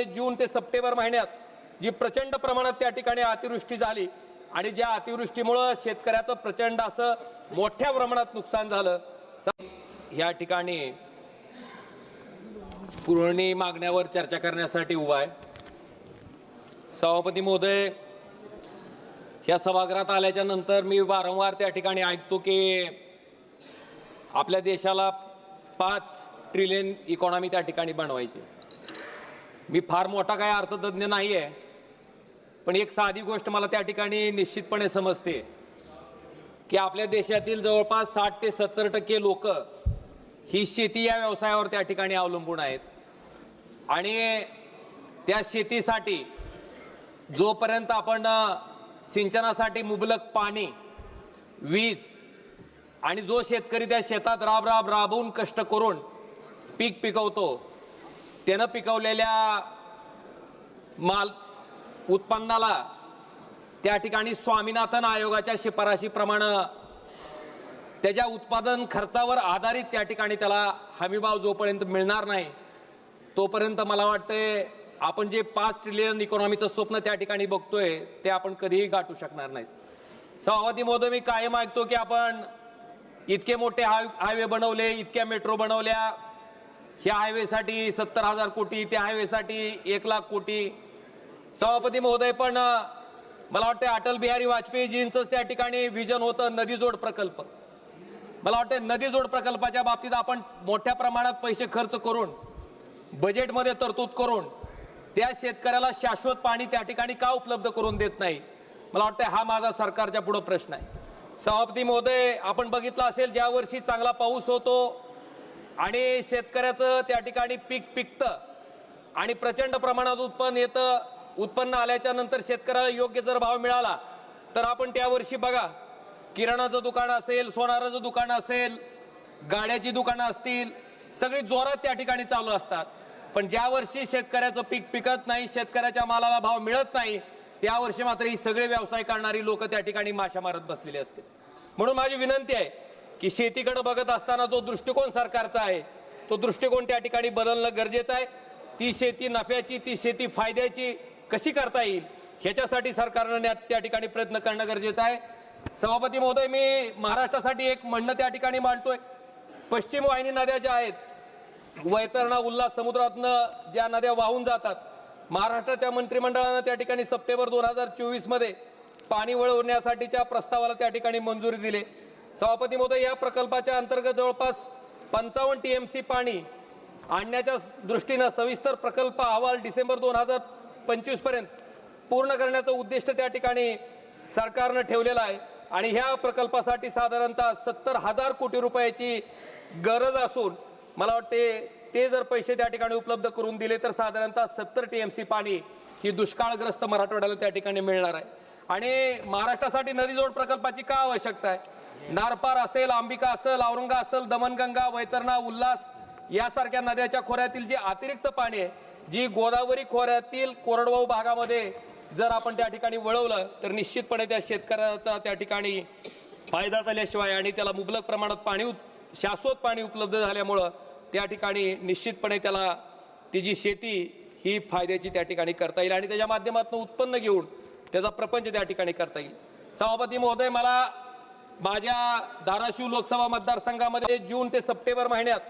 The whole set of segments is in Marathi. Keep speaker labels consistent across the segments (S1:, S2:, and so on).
S1: राज्यामध्ये जून ते सप्टेंबर महिन्यात जी प्रचंड प्रमाणात त्या ठिकाणी अतिवृष्टी झाली आणि ज्या अतिवृष्टीमुळे शेतकऱ्याचं प्रचंड असं मोठ्या प्रमाणात नुकसान झालं। या ठिकाणी पुरवणी मागण्यावर चर्चा करण्यासाठी उभा आहे। सभापती महोदय, या सभागृहात आल्याच्या नंतर मी वारंवार त्या ठिकाणी ऐकतो की आपल्या देशाला 5 ट्रिलियन इकॉनॉमी त्या ठिकाणी बनवायची। मी फार मोठा काय अर्थतज्ञ नाही आहे, पण एक साधी गोष्ट मला त्या ठिकाणी निश्चितपणे समजते की आपल्या देशातील जवळपास 60 ते 70% लोक ही शेती या व्यवसायावर त्या ठिकाणी अवलंबून आहेत आणि त्या शेतीसाठी जोपर्यंत आपण सिंचनासाठी मुबलक पाणी, वीज आणि जो शेतकरी त्या शेतात राबून कष्ट करून पीक पिकवतो, त्यानं पिकवलेल्या माल उत्पन्नाला त्या ठिकाणी स्वामीनाथन आयोगाच्या शिफारशीप्रमाणे त्याच्या उत्पादन खर्चावर आधारित त्या ठिकाणी त्याला हमीभाव जोपर्यंत मिळणार नाही तोपर्यंत मला वाटते आपण जे 5 ट्रिलियन इकॉनॉमीचं स्वप्न त्या ठिकाणी बघतोय ते आपण कधीही गाठू शकणार नाही। सभापती महोदय, मी कायम ऐकतो की आपण इतके मोठे हायवे बनवले, इतक्या मेट्रो बनवल्या, ह्या हायवेसाठी 70,000 कोटी, त्या हायवेसाठी 1,00,000 कोटी। सभापती महोदय, पण मला वाटतं अटल बिहारी वाजपेयीजींचंच त्या ठिकाणी विजन होतं नदी जोड प्रकल्प। मला वाटतं नदी जोड प्रकल्पाच्या बाबतीत आपण मोठ्या प्रमाणात पैसे खर्च करून बजेटमध्ये तरतूद करून त्या शेतकऱ्याला शाश्वत पाणी त्या ठिकाणी का उपलब्ध करून देत नाही? मला वाटतं हा माझा सरकारच्या पुढे प्रश्न आहे। सभापती महोदय, आपण बघितलं असेल ज्या वर्षी चांगला पाऊस होतो आणि शेतकऱ्याचं त्या ठिकाणी पीक पिकतं आणि प्रचंड प्रमाणात उत्पन्न येतं, उत्पन्न आल्याच्या नंतर शेतकऱ्याला योग्य जर भाव मिळाला तर आपण त्या वर्षी बघा किराणाचं दुकान असेल, सोनाराचं दुकान असेल, गाड्याची दुकानं असतील, सगळी जोरात त्या ठिकाणी चालू असतात। पण ज्या वर्षी शेतकऱ्याचं पीक पिकत नाही, शेतकऱ्याच्या मालाला भाव मिळत नाही, त्या वर्षी मात्र ही सगळे व्यवसाय करणारी लोक त्या ठिकाणी माशा मारत बसलेले असते। म्हणून माझी विनंती आहे की शेतीकडे बघत असताना जो दृष्टिकोन सरकारचा आहे तो दृष्टिकोन त्या ठिकाणी बदलणं गरजेचं आहे। ती शेती नफ्याची, ती शेती फायद्याची कशी करता येईल ह्याच्यासाठी सरकारने त्या ठिकाणी प्रयत्न करणं गरजेचं आहे। सभापती महोदय, मी महाराष्ट्रासाठी एक म्हणणं त्या ठिकाणी मांडतोय। पश्चिम वाहिनी नद्या ज्या आहेत, वैतरणा, उल्हास समुद्रातनं ज्या नद्या वाहून जातात, महाराष्ट्राच्या मंत्रिमंडळानं त्या ठिकाणी सप्टेंबर 2024 मध्ये पाणी वळवण्यासाठीच्या प्रस्तावाला त्या ठिकाणी मंजुरी दिली। सभापती महोदय, या प्रकल्पाच्या अंतर्गत जवळपास 55 TMC पाणी आणण्याच्या दृष्टीनं सविस्तर प्रकल्प अहवाल डिसेंबर 2025 पर्यंत पूर्ण करण्याचं उद्दिष्ट त्या ठिकाणी सरकारनं ठेवलेलं आहे आणि ह्या प्रकल्पासाठी साधारणतः 70,000 कोटी रुपयाची गरज असून मला वाटते ते जर पैसे त्या ठिकाणी उपलब्ध करून दिले तर साधारणतः 70 TMC पाणी ही दुष्काळग्रस्त मराठवाड्याला त्या ठिकाणी मिळणार आहे। आणि महाराष्ट्रासाठी नदी जोड प्रकल्पाची का आवश्यकता आहे? नारपार असेल, अंबिका असेल, औरंगा असेल, दमनगंगा, वैतरणा, उल्हास यासारख्या नद्याच्या खोऱ्यातील जे अतिरिक्त पाणी आहे, जी गोदावरी खोऱ्यातील कोरडवाहू भागामध्ये जर आपण त्या ठिकाणी वळवलं तर निश्चितपणे त्या शेतकऱ्याचा त्या ठिकाणी फायदा झाल्याशिवाय आणि त्याला मुबलक प्रमाणात पाणी, शाश्वत पाणी उपलब्ध झाल्यामुळं त्या ठिकाणी निश्चितपणे त्याला त्याची शेती ही फायद्याची त्या ठिकाणी करता येईल आणि त्याच्या माध्यमातून उत्पन्न घेऊन त्याचा प्रपंच त्या ठिकाणी करता येईल। सभापती महोदय, मला माझ्या धाराशिव लोकसभा मतदारसंघामध्ये जून ते सप्टेंबर महिन्यात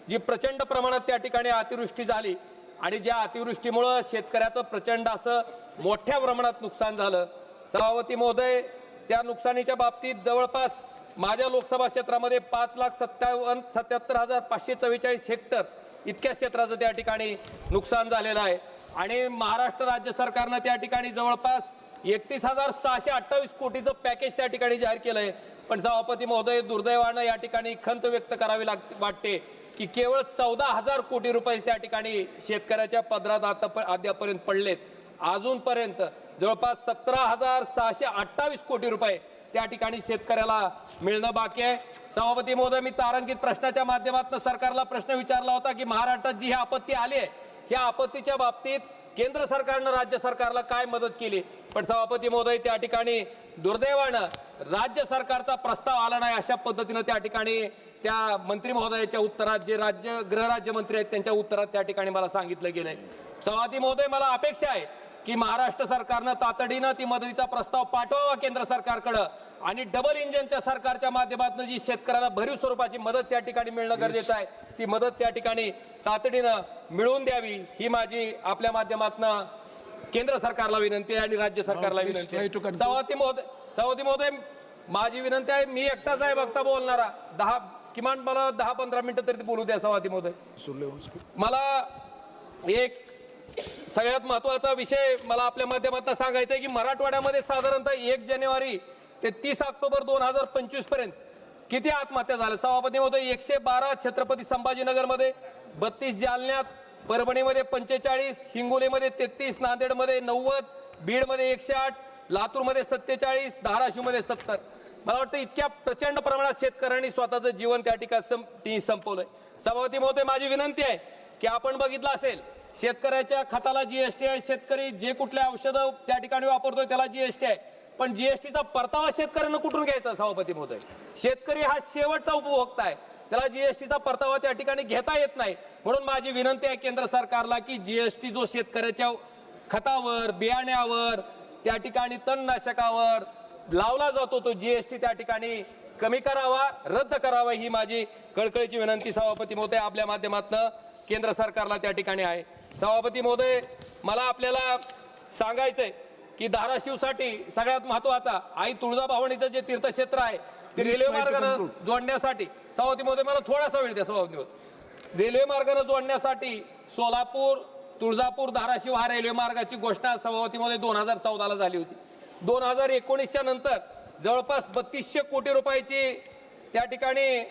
S1: जी प्रचंड प्रमाणात त्या ठिकाणी अतिवृष्टी झाली आणि ज्या अतिवृष्टीमुळे शेतकऱ्याचं प्रचंड असं मोठ्या प्रमाणात नुकसान झालं। सभापती महोदय, त्या नुकसानीच्या बाबतीत जवळपास माझ्या लोकसभा क्षेत्रामध्ये 5,77,544 हेक्टर इतक्या क्षेत्राचं त्या ठिकाणी नुकसान झालेलं आहे आणि महाराष्ट्र राज्य सरकारनं त्या ठिकाणी जवळपास 31,628 कोटीचं पॅकेज त्या ठिकाणी जाहीर केलंय। पण सभापती महोदय, दुर्दैवानं या ठिकाणी खंत व्यक्त करावी वाटते की केवळ 14,000 कोटी रुपये त्या ठिकाणी शेतकऱ्याच्या पदरात अद्यापर्यंत पडलेत। अजूनपर्यंत जवळपास 17,628 कोटी रुपये त्या ठिकाणी शेतकऱ्याला मिळणं बाकी आहे। सभापती महोदय, मी तारांकित प्रश्नाच्या माध्यमातून सरकारला प्रश्न विचारला होता की महाराष्ट्रात जी ही आपत्ती आली आहे, ह्या आपत्तीच्या बाबतीत केंद्र सरकारनं राज्य सरकारला काय मदत केली? पण सभापती महोदय, त्या ठिकाणी दुर्दैवानं राज्य सरकारचा प्रस्ताव आला नाही, अशा पद्धतीनं त्या ठिकाणी त्या मंत्री महोदयाच्या उत्तरात जे गृह राज्यमंत्री आहेत त्यांच्या उत्तरात त्या ठिकाणी मला सांगितलं गेलंय। सभापती महोदय, मला अपेक्षा आहे की महाराष्ट्र सरकारनं तातडीनं ती मदतीचा प्रस्ताव पाठवावा केंद्र सरकारकडे आणि डबल इंजिनच्या सरकारच्या माध्यमातून जी शेतकऱ्याला भरीव स्वरूपाची मदत त्या ठिकाणी मिळणं गरजेचं आहे, ती मदत त्या ठिकाणी तातडीनं मिळवून द्यावी ही माझी आपल्या माध्यमातून केंद्र सरकारला विनंती आहे आणि राज्य सरकारला विनंती आहे. सभापती महोदय, माझी विनंती आहे, मी एकटाच आहे वक्ता बोलणारा, किमान मला 10-15 मिनिटं तरी बोलू द्या. सभापती महोदय, मला एक सगळ्यात महत्वाचा विषय मला आपल्या माध्यमातून सांगायचा आहे की मराठवाड्यामध्ये साधारणतः 1 जानेवारी ते 30 ऑक्टोबर 2025 पर्यंत किती आत्महत्या झाल्या? सभापती महोदय, 112 छत्रपती संभाजीनगरमध्ये, 32 जालन्यात, परभणीमध्ये 45, हिंगोलीमध्ये 33, नांदेडमध्ये 90, बीडमध्ये 108, लातूरमध्ये 47, धाराशिवमध्ये 70. मला वाटतं इतक्या प्रचंड प्रमाणात शेतकऱ्यांनी स्वतःचं जीवन त्या ठिकाणी संपवलंय. सभापती महोदय, माझी विनंती आहे की आपण बघितलं असेल शेतकऱ्याच्या खताला जीएसटी आहे, शेतकरी जे कुठले औषधं त्या ठिकाणी वापरतोय त्याला जीएसटी आहे, पण जीएसटीचा परतावा शेतकऱ्यांना कुठून घ्यायचा? सभापती महोदय, शेतकरी हा शेवटचा उपभोक्ता आहे, त्याला जीएसटीचा परतावा त्या ठिकाणी घेता येत नाही. म्हणून माझी विनंती आहे केंद्र सरकारला की जीएसटी जो शेतकऱ्याच्या खतावर, बियाण्यावर, त्या ठिकाणी तणनाशकावर लावला जातो तो जीएसटी त्या ठिकाणी कमी करावा, रद्द करावा ही माझी कळकळीची विनंती सभापती महोदय आपल्या माध्यमातून केंद्र सरकारला त्या ठिकाणी आहे. सभापती महोदय, मला आपल्याला सांगायचंय की धाराशिवसाठी सगळ्यात महत्वाचा आई तुळजाभवानीचं जे तीर्थक्षेत्र आहे ते रेल्वे मार्गाने जोडण्यासाठी, सभापती महोदय मला थोडासा वेळ द्या. सभापती महोदय, रेल्वे मार्गाने जोडण्यासाठी सोलापूर, तुळजापूर, धाराशिव हा रेल्वे मार्गाची घोषणा सभापती महोदय 2014 ला झाली होती. 2019च्या नंतर जवळपास 3200 कोटी रुपयाची त्या ठिकाणी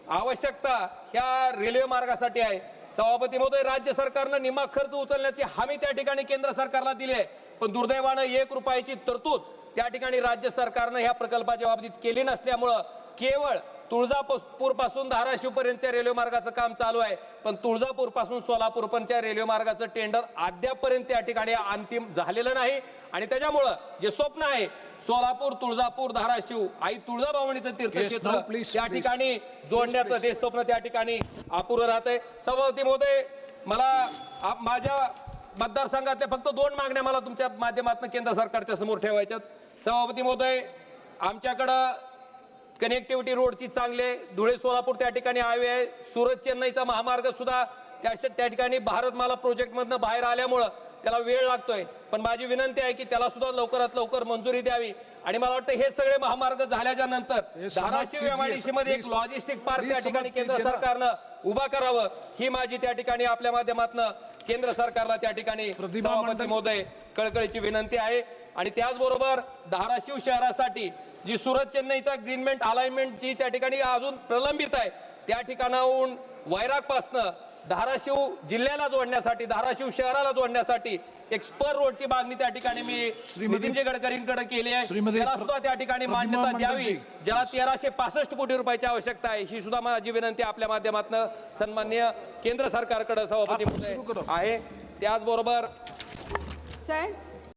S1: आवश्यकता ह्या रेल्वे मार्गासाठी आहे. सभापती महोदय, राज्य सरकारनं निम्मा खर्च उचलण्याची हमी त्या ठिकाणी केंद्र सरकारला दिली आहे, पण दुर्दैवानं 1 रुपयाची तरतूद त्या ठिकाणी राज्य सरकारनं ह्या प्रकल्पाच्या बाबतीत केली नसल्यामुळं केवळ तुळजापूर पासून धाराशिव पर्यंतच्या रेल्वे मार्गाचं काम चालू आहे, पण तुळजापूर पासून सोलापूर पर्यंतच्या रेल्वे मार्गाचं टेंडर अद्यापर्यंत त्या ठिकाणी अंतिम झालेलं नाही आणि त्याच्यामुळं जे स्वप्न आहे सोलापूर, तुळजापूर, धाराशिव आई तुळजाभवानीचं तीर्थक्षेत्र त्या ठिकाणी जोडण्याचं ते स्वप्न त्या ठिकाणी अपुरं राहतंय. सभापती महोदय, मला माझ्या मतदारसंघातल्या फक्त 2 मागण्या मला तुमच्या माध्यमातून केंद्र सरकारच्या समोर ठेवायच्यात. सभापती महोदय, आमच्याकडं कनेक्टिव्हिटी रोडची चांगले, धुळे सोलापूर त्या ठिकाणी हायवे आहे, सुरत चेन्नईचा महामार्ग सुद्धा त्या ठिकाणी भारतमाला प्रोजेक्ट मधनं बाहेर आल्यामुळं त्याला वेळ लागतोय, पण माझी विनंती आहे की त्याला सुद्धा लवकरात लवकर मंजुरी द्यावी. आणि मला वाटतं हे सगळे महामार्ग झाल्याच्या नंतर धाराशिव एमआयडीसी मध्ये एक लॉजिस्टिक पार्क त्या ठिकाणी केंद्र सरकारनं उभा करावं ही माझी त्या ठिकाणी आपल्या माध्यमातून केंद्र सरकारला त्या ठिकाणी सभापती महोदय कळकळीची विनंती आहे. आणि त्याचबरोबर धाराशिव शहरासाठी जी सुरत चेन्नईचा ग्रीनमेंट अलाइनमेंट जी त्या ठिकाणी अजून प्रलंबित आहे, त्या ठिकाणाहून वैरागपासनं धाराशिव जिल्ह्याला जोडण्यासाठी, धाराशिव शहराला जोडण्यासाठी एक स्पर रोडची मागणी त्या ठिकाणी मी नितीनजी गडकरींकडे केली आहे. त्याला सुद्धा त्या ठिकाणी मान्यता द्यावी, ज्याला 1365 कोटी रुपयाची आवश्यकता आहे. ही सुद्धा माझी विनंती आपल्या माध्यमातून सन्माननीय केंद्र सरकारकडे सभापती महोदय आहे. त्याचबरोबर
S2: सर